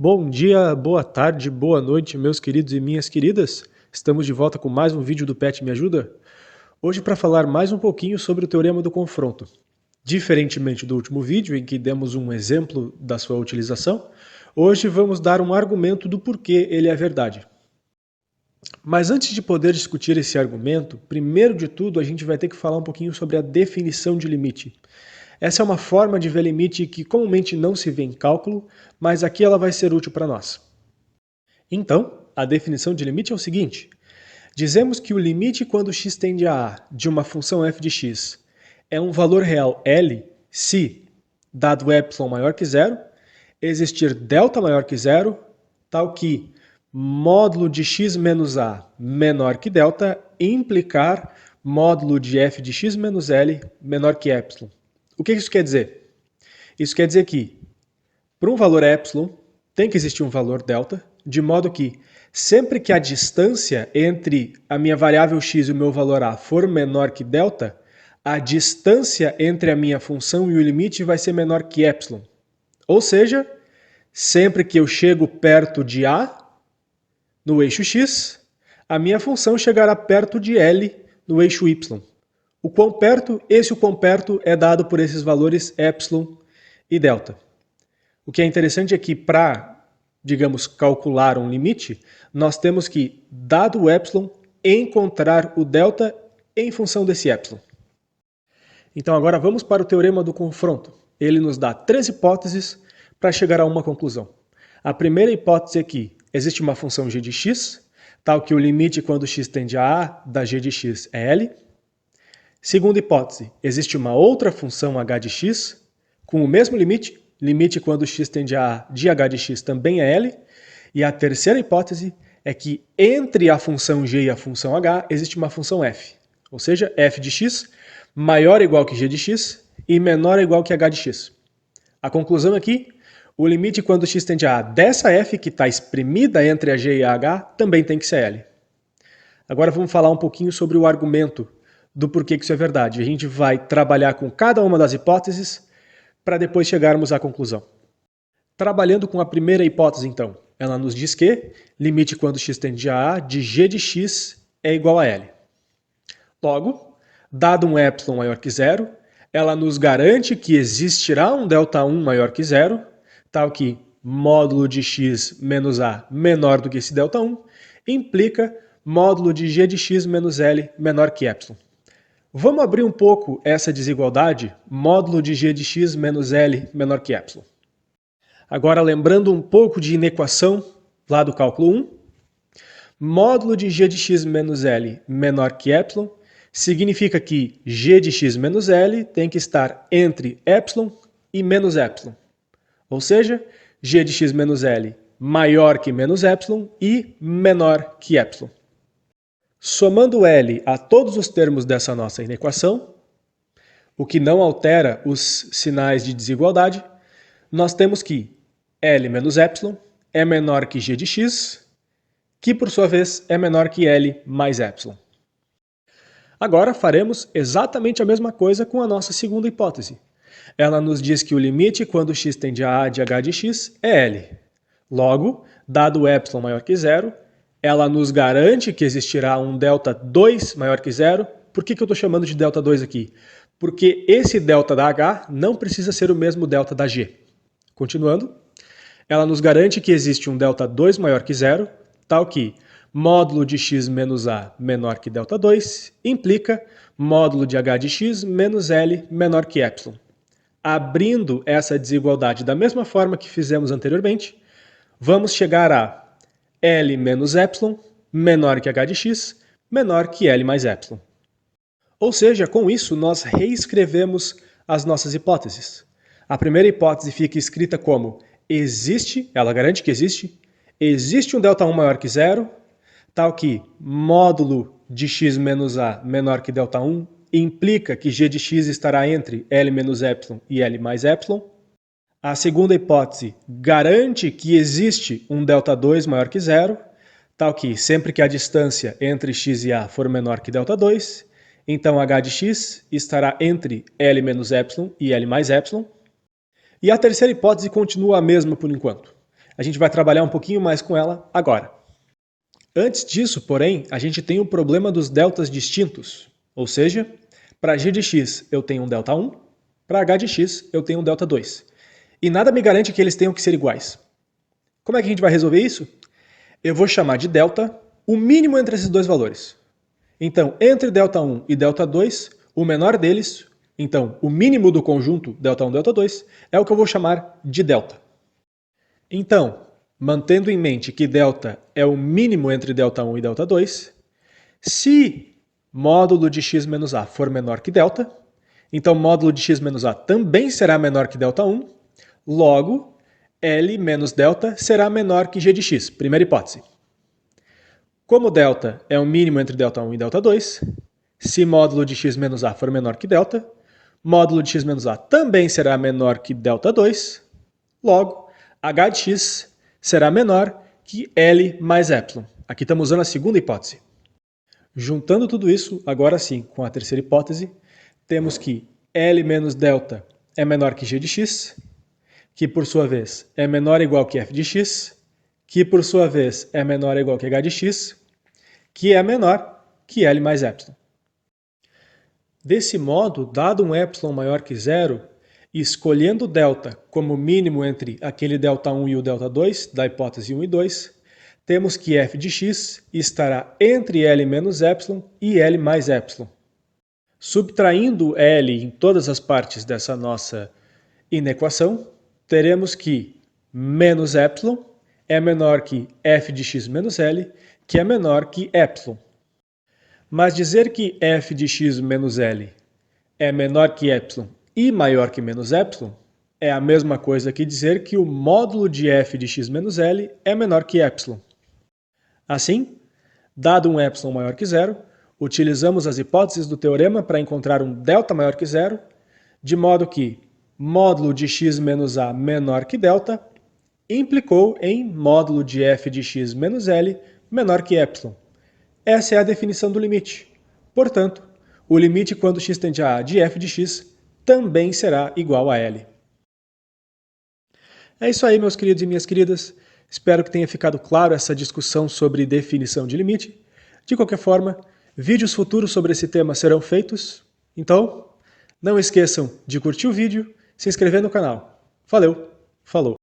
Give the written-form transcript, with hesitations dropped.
Bom dia, boa tarde, boa noite, meus queridos e minhas queridas. Estamos de volta com mais um vídeo do PET Me Ajuda. Hoje para falar mais um pouquinho sobre o Teorema do Confronto. Diferentemente do último vídeo, em que demos um exemplo da sua utilização, hoje vamos dar um argumento do porquê ele é verdade. Mas antes de poder discutir esse argumento, primeiro de tudo a gente vai ter que falar um pouquinho sobre a definição de limite. Essa é uma forma de ver limite que comumente não se vê em cálculo, mas aqui ela vai ser útil para nós. Então, a definição de limite é o seguinte: dizemos que o limite quando x tende a A de uma função f de x é um valor real L se, dado epsilon maior que zero, existir delta maior que zero, tal que módulo de x menos A menor que delta implicar módulo de f de x menos L menor que epsilon. O que isso quer dizer? Isso quer dizer que, para um valor epsilon, tem que existir um valor delta, de modo que, sempre que a distância entre a minha variável x e o meu valor a for menor que delta, a distância entre a minha função e o limite vai ser menor que epsilon. Ou seja, sempre que eu chego perto de a no eixo x, a minha função chegará perto de L no eixo y. O quão perto é dado por esses valores epsilon e delta. O que é interessante é que para, digamos, calcular um limite, nós temos que, dado o epsilon, encontrar o delta em função desse epsilon. Então agora vamos para o teorema do confronto. Ele nos dá 3 hipóteses para chegar a uma conclusão. A primeira hipótese é que existe uma função g de x, tal que o limite quando x tende a A da g de x é L. Segunda hipótese, existe uma outra função h de x com o mesmo limite, limite quando x tende a A de h de x também é L. E a terceira hipótese é que entre a função g e a função h existe uma função f, ou seja, f de x maior ou igual que g de x e menor ou igual que h de x. A conclusão aqui, o limite quando x tende a A dessa f que está exprimida entre a g e a h também tem que ser L. Agora vamos falar um pouquinho sobre o argumento do porquê que isso é verdade. A gente vai trabalhar com cada uma das hipóteses para depois chegarmos à conclusão. Trabalhando com a primeira hipótese, então, ela nos diz que limite quando x tende a A de g de x é igual a L. Logo, dado um epsilon maior que zero, ela nos garante que existirá um delta1 maior que zero, tal que módulo de x menos A menor do que esse delta1 implica módulo de g de x menos L menor que epsilon. Vamos abrir um pouco essa desigualdade, módulo de g de x menos L menor que epsilon. Agora, lembrando um pouco de inequação lá do cálculo 1, módulo de g de x menos L menor que epsilon significa que g de x menos L tem que estar entre epsilon e menos epsilon. Ou seja, g de x menos L maior que menos epsilon e menor que epsilon. Somando L a todos os termos dessa nossa inequação, o que não altera os sinais de desigualdade, nós temos que L menos epsilon é menor que g de x, que por sua vez é menor que L mais epsilon. Agora faremos exatamente a mesma coisa com a nossa segunda hipótese. Ela nos diz que o limite quando x tende a A de h de x é L. Logo, dado o epsilon maior que zero, ela nos garante que existirá um delta2 maior que zero. Por que eu estou chamando de delta2 aqui? Porque esse delta da H não precisa ser o mesmo delta da G. Continuando, ela nos garante que existe um delta2 maior que zero, tal que módulo de x menos A menor que delta2 implica módulo de h de x menos L menor que epsilon. Abrindo essa desigualdade da mesma forma que fizemos anteriormente, vamos chegar a L menos epsilon menor que h de x menor que L mais epsilon. Ou seja, com isso nós reescrevemos as nossas hipóteses. A primeira hipótese fica escrita como existe, ela garante que existe um delta1 maior que zero, tal que módulo de x menos A menor que delta1 implica que g de x estará entre L menos epsilon e L mais epsilon. A segunda hipótese garante que existe um delta2 maior que zero, tal que sempre que a distância entre x e A for menor que delta2, então h de x estará entre L menos epsilon e L mais epsilon. E a terceira hipótese continua a mesma por enquanto. A gente vai trabalhar um pouquinho mais com ela agora. Antes disso, porém, a gente tem o problema dos deltas distintos, ou seja, para g de x eu tenho um delta 1, para h de x eu tenho um delta 2. E nada me garante que eles tenham que ser iguais. Como é que a gente vai resolver isso? Eu vou chamar de delta o mínimo entre esses dois valores. Então, entre delta 1 e delta 2, o menor deles, então o mínimo do conjunto delta 1 e delta 2, é o que eu vou chamar de delta. Então, mantendo em mente que delta é o mínimo entre delta 1 e delta 2, se módulo de x menos a for menor que delta, então módulo de x menos a também será menor que delta 1, logo, L menos delta será menor que g de x, primeira hipótese. Como delta é o mínimo entre delta 1 e delta 2, se módulo de x menos a for menor que delta, módulo de x menos a também será menor que delta 2, logo, h de x será menor que L mais epsilon. Aqui estamos usando a segunda hipótese. Juntando tudo isso, agora sim, com a terceira hipótese, temos que L menos delta é menor que g de x, que por sua vez é menor ou igual que f de x, que por sua vez é menor ou igual que h de x, que é menor que L mais epsilon. Desse modo, dado um epsilon maior que zero, e escolhendo delta como mínimo entre aquele delta 1 e o delta 2, da hipótese 1 e 2, temos que f de x estará entre L menos epsilon e L mais epsilon. Subtraindo L em todas as partes dessa nossa inequação, teremos que menos epsilon é menor que f de x menos L, que é menor que epsilon. Mas dizer que f de x menos L é menor que epsilon e maior que menos epsilon é a mesma coisa que dizer que o módulo de f de x menos L é menor que epsilon. Assim, dado um epsilon maior que zero, utilizamos as hipóteses do teorema para encontrar um delta maior que zero, de modo que módulo de x menos a menor que delta implicou em módulo de f de x menos L menor que epsilon. Essa é a definição do limite. Portanto, o limite quando x tende a de f de x também será igual a L. É isso aí, meus queridos e minhas queridas. Espero que tenha ficado claro essa discussão sobre definição de limite. De qualquer forma, vídeos futuros sobre esse tema serão feitos. Então, não esqueçam de curtir o vídeo, se inscrever no canal. Valeu, falou!